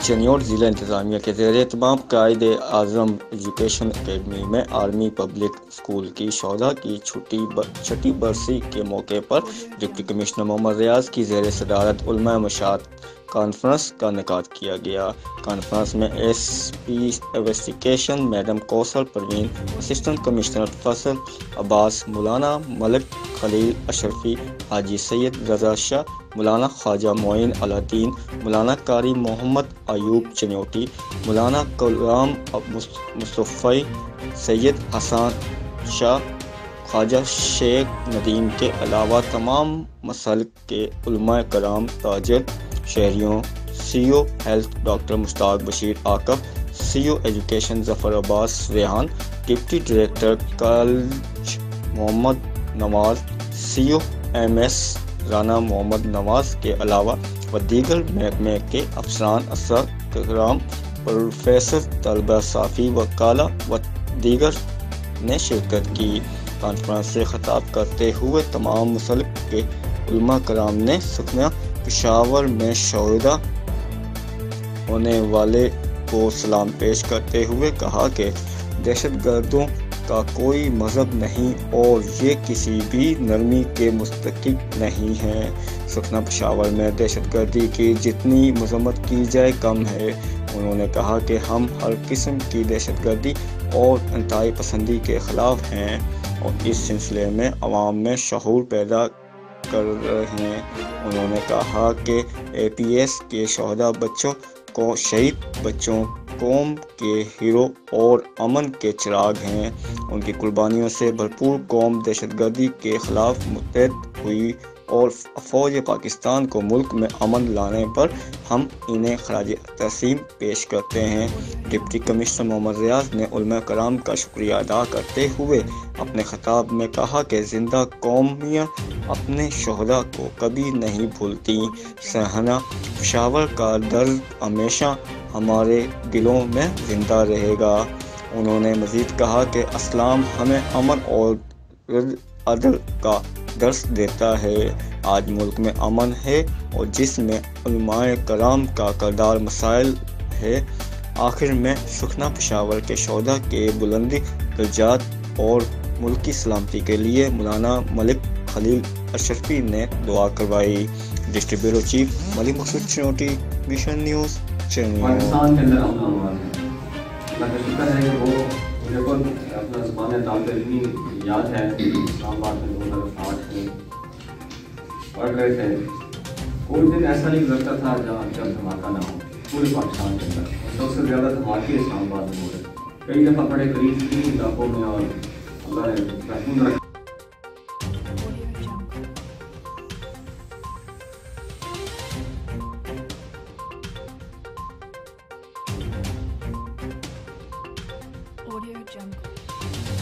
चनियोट ज़िला इंतज़ामिया के ज़ेर एहतमाम कायद आज़म एजुकेशन एकेडमी में आर्मी पब्लिक स्कूल की शोधा की छठी बरसी के मौके पर डिप्टी कमिश्नर मोहम्मद रियाज की ज़ेर सदारत उलमा मशात कॉन्फ्रेंस का इनेकाद किया गया। कॉन्फ्रेंस में SP investigation madam Kausar Parveen, assistant commissioner फसल अब्बास, मौलाना मलिक खलील अशरफी, हाजी सैयद रजा शाह, मौलाना ख्वाजा मोइन अलादीन, मौलाना कारी मोहम्मद अयूब चनियोटी, मौलाना गुलाम मुस्तफ़ई, सैयद हसन शाह, ख्वाजा शेख नदीम के अलावा तमाम मसलक के उलमा कराम, ताजिर, शहरियों, CO health doctor Mushtaq Bashir Akif, CO education Zafar Abbas Rehan, deputy director college Mohammad Nawaz, CO MS Rana Mohammad Nawaz के अलावा व दीगर महकमे के अफसरान, असराम, प्रोफेसर, तलबा, साफ़ी व काला व दीगर ने शिरकत की। कॉन्फ्रेंस से खिताब करते हुए तमाम मुसलक के उलमा कराम ने सुखना पेशावर में शहीद होने वाले को सलाम पेश करते हुए कहा कि दहशतगर्दों का कोई मजहब नहीं और ये किसी भी नरमी के मुस्तहिक नहीं है। सुखना पेशावर में दहशतगर्दी की जितनी मजम्मत की जाए कम है। उन्होंने कहा कि हम हर किस्म की दहशतगर्दी और इंतहाई पसंदी के ख़िलाफ़ हैं और इस सिलसिले में अवाम में शऊर पैदा कर रहे हैं। उन्होंने कहा कि APS के शहीदा बच्चों को शहीद बच्चों कौम के हीरो और अमन के चिराग हैं। उनकी कुर्बानियों से भरपूर कौम दहशतगर्दी के खिलाफ मुत्तहद हुई और फ़ौज पाकिस्तान को मुल्क में अमन लाने पर हम इन्हें खराज तहसीन पेश करते हैं। डिप्टी कमिश्नर मोहम्मद रियाज ने उलमा कराम का शुक्रिया अदा करते हुए अपने खिताब में कहा कि जिंदा कौमियाँ अपने शोहदा को कभी नहीं भूलती। सहना पेशावर का दर्द हमेशा हमारे दिलों में जिंदा रहेगा। उन्होंने मज़ीद कहा कि इस्लाम हमें अमन और अदल का दर्स देता है। आज मुल्क में अमन है और जिसमें उलमाए कराम का किरदार मसाइल है। आखिर में सुखना पेशावर के शोहदा के बुलंदी दर्जात और मुल्की सलामती के लिए मौलाना मलिक खलील अशरफी ने दुआ करवाई। डिस्ट्रिक्ट ब्यूरो चीफ मलिक मकसूद चनियोटी, मिशन न्यूज़ चनियोट। पाकिस्तान के अंदर अमन अल्लाह का शुक्र है कि वो देखो अपना ज़बान तालिमी याद है इस्लामाबाद में 2008 में पढ़ रहे थे। कोई दिन ऐसा नहीं गुजरता था जब धमाका ना हो पूरे पाकिस्तान के अंदर। सबसे ज़्यादा धमाके इस्लामाबाद में हो रहे। कई दफ़ा बड़े करीब 3 इलाकों में और अल्लाह ने महफूज रखा। Audio Jungle.